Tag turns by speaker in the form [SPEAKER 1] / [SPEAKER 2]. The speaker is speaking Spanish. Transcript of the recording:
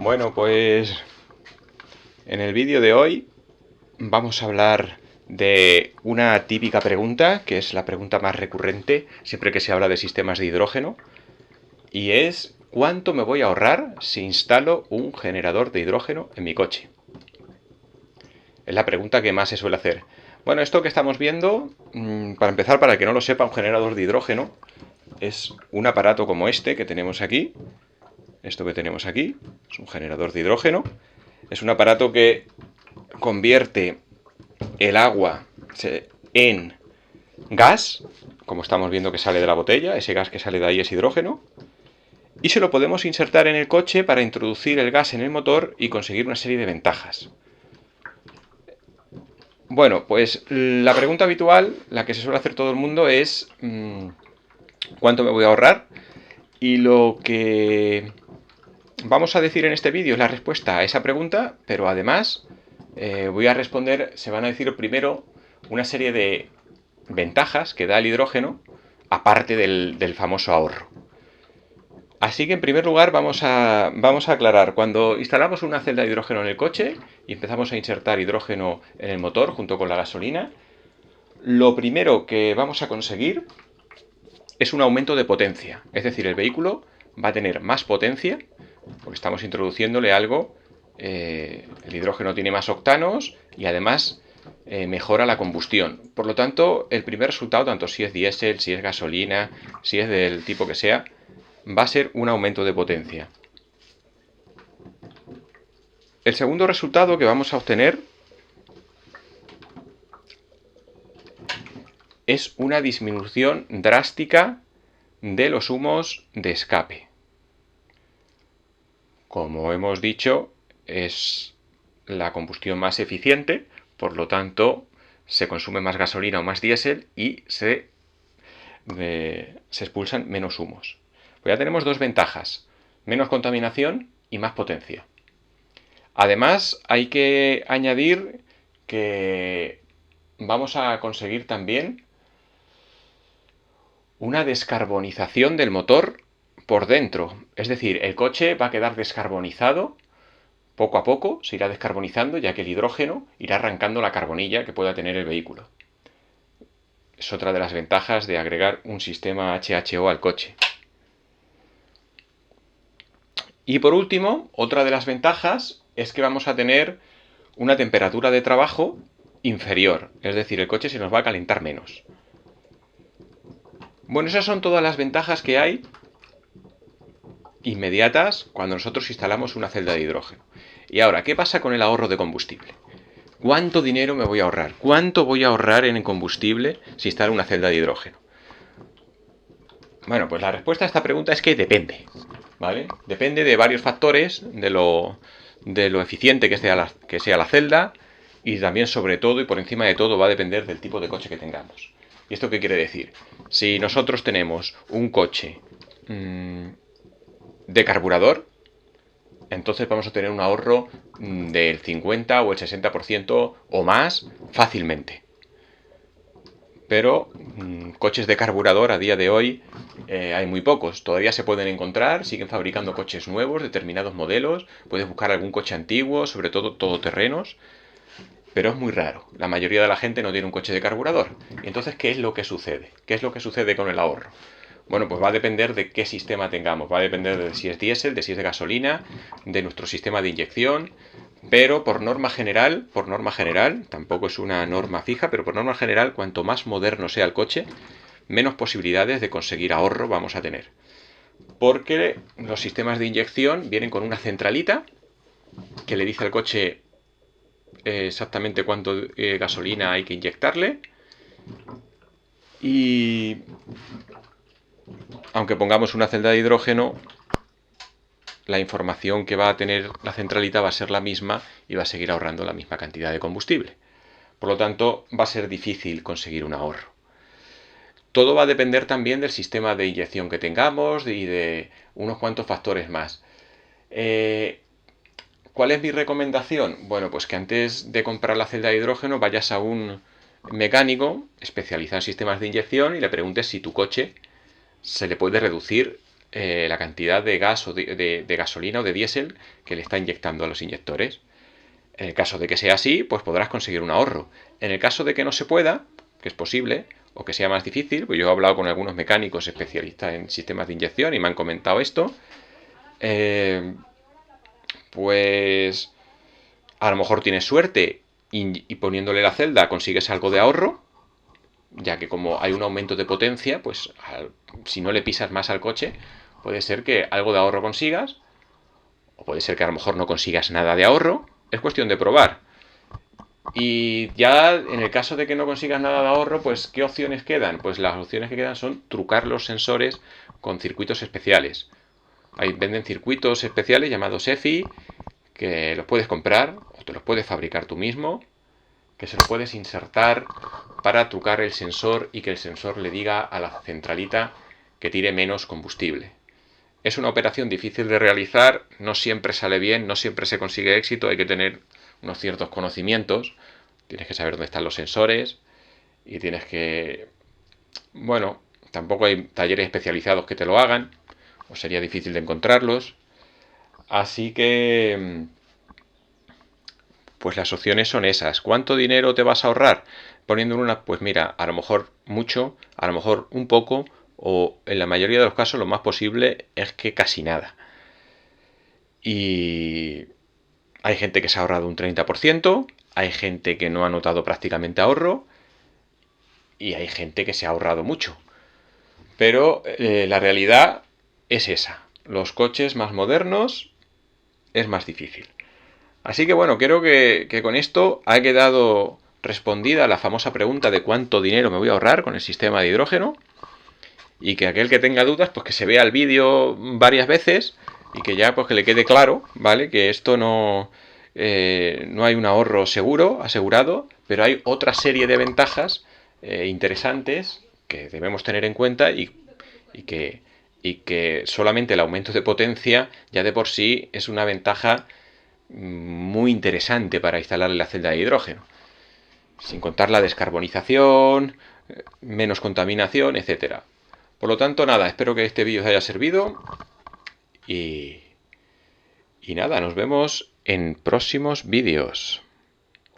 [SPEAKER 1] Bueno, pues en el vídeo de hoy vamos a hablar de una típica pregunta, que es la pregunta más recurrente siempre que se habla de sistemas de hidrógeno, y es ¿cuánto me voy a ahorrar si instalo un generador de hidrógeno en mi coche? Es la pregunta que más se suele hacer. Bueno, esto que estamos viendo, para empezar, para el que no lo sepa, un generador de hidrógeno es un aparato como este que tenemos aquí. Esto que tenemos aquí es un generador de hidrógeno. Es un aparato que convierte el agua en gas, como estamos viendo que sale de la botella, ese gas que sale de ahí es hidrógeno, y se lo podemos insertar en el coche para introducir el gas en el motor y conseguir una serie de ventajas. Bueno, pues la pregunta habitual, la que se suele hacer todo el mundo es ¿cuánto me voy a ahorrar? Y lo que vamos a decir en este vídeo es la respuesta a esa pregunta, pero además voy a responder, se van a decir primero una serie de ventajas que da el hidrógeno, aparte del famoso ahorro. Así que en primer lugar vamos a aclarar, cuando instalamos una celda de hidrógeno en el coche y empezamos a insertar hidrógeno en el motor junto con la gasolina, lo primero que vamos a conseguir es un aumento de potencia. Es decir, el vehículo va a tener más potencia porque estamos introduciéndole algo. El hidrógeno tiene más octanos y además mejora la combustión. Por lo tanto, el primer resultado, tanto si es diésel, si es gasolina, si es del tipo que sea, va a ser un aumento de potencia. El segundo resultado que vamos a obtener es una disminución drástica de los humos de escape. Como hemos dicho, es la combustión más eficiente, por lo tanto se consume más gasolina o más diésel y se expulsan menos humos. Pues ya tenemos dos ventajas, menos contaminación y más potencia. Además hay que añadir que vamos a conseguir también una descarbonización del motor por dentro. Es decir, el coche va a quedar descarbonizado poco a poco, se irá descarbonizando, ya que el hidrógeno irá arrancando la carbonilla que pueda tener el vehículo. Es otra de las ventajas de agregar un sistema HHO al coche. Y por último, otra de las ventajas es que vamos a tener una temperatura de trabajo inferior, es decir, el coche se nos va a calentar menos. Bueno, esas son todas las ventajas que hay inmediatas cuando nosotros instalamos una celda de hidrógeno. Y ahora, ¿qué pasa con el ahorro de combustible? ¿Cuánto dinero me voy a ahorrar? ¿Cuánto voy a ahorrar en combustible si instalo una celda de hidrógeno? Bueno, pues la respuesta a esta pregunta es que depende, ¿vale? Depende de varios factores, de lo eficiente que sea la celda, y también, sobre todo y por encima de todo, va a depender del tipo de coche que tengamos. ¿Y esto qué quiere decir? Si nosotros tenemos un coche de carburador, entonces vamos a tener un ahorro del 50 o el 60% o más fácilmente. Pero coches de carburador a día de hoy hay muy pocos. Todavía se pueden encontrar, siguen fabricando coches nuevos, determinados modelos. Puedes buscar algún coche antiguo, sobre todo todoterrenos, pero es muy raro. La mayoría de la gente no tiene un coche de carburador. Y entonces, ¿qué es lo que sucede? ¿Qué es lo que sucede con el ahorro? Bueno, pues va a depender de qué sistema tengamos. Va a depender de si es diésel, de si es de gasolina, de nuestro sistema de inyección. Pero por norma general, tampoco es una norma fija, pero por norma general, cuanto más moderno sea el coche, menos posibilidades de conseguir ahorro vamos a tener. Porque los sistemas de inyección vienen con una centralita que le dice al coche exactamente cuánto gasolina hay que inyectarle. Y aunque pongamos una celda de hidrógeno, la información que va a tener la centralita va a ser la misma y va a seguir ahorrando la misma cantidad de combustible. Por lo tanto, va a ser difícil conseguir un ahorro. Todo va a depender también del sistema de inyección que tengamos y de unos cuantos factores más. ¿Cuál es mi recomendación? Bueno, pues que antes de comprar la celda de hidrógeno vayas a un mecánico especializado en sistemas de inyección y le preguntes si tu coche se le puede reducir la cantidad de gas o de gasolina o de diésel que le está inyectando a los inyectores. En el caso de que sea así, pues podrás conseguir un ahorro. En el caso de que no se pueda, que es posible, o que sea más difícil, pues yo he hablado con algunos mecánicos especialistas en sistemas de inyección y me han comentado esto, pues a lo mejor tienes suerte y poniéndole la celda consigues algo de ahorro, ya que como hay un aumento de potencia, pues si no le pisas más al coche, puede ser que algo de ahorro consigas, o puede ser que a lo mejor no consigas nada de ahorro. Es cuestión de probar. Y ya en el caso de que no consigas nada de ahorro, pues ¿qué opciones quedan? Pues las opciones que quedan son trucar los sensores con circuitos especiales. Ahí venden circuitos especiales llamados EFI, que los puedes comprar o te los puedes fabricar tú mismo, que se los puedes insertar para trucar el sensor y que el sensor le diga a la centralita que tire menos combustible. Es una operación difícil de realizar, no siempre sale bien, no siempre se consigue éxito, hay que tener unos ciertos conocimientos, tienes que saber dónde están los sensores y tienes que... Bueno, tampoco hay talleres especializados que te lo hagan, o sería difícil de encontrarlos, así que... Pues las opciones son esas. ¿Cuánto dinero te vas a ahorrar? Poniendo en una, pues mira, a lo mejor mucho, a lo mejor un poco, o en la mayoría de los casos lo más posible es que casi nada. Y hay gente que se ha ahorrado un 30%, hay gente que no ha notado prácticamente ahorro y hay gente que se ha ahorrado mucho. Pero la realidad es esa. Los coches más modernos es más difícil. Así que bueno, creo que con esto ha quedado respondida la famosa pregunta de cuánto dinero me voy a ahorrar con el sistema de hidrógeno. Y que aquel que tenga dudas, pues que se vea el vídeo varias veces y que ya pues que le quede claro, ¿vale? Que esto no hay un ahorro seguro, asegurado, pero hay otra serie de ventajas interesantes que debemos tener en cuenta y que solamente el aumento de potencia ya de por sí es una ventaja muy interesante para instalar la celda de hidrógeno. Sin contar la descarbonización, menos contaminación, etcétera. Por lo tanto, nada, espero que este vídeo os haya servido y nada, nos vemos en próximos vídeos.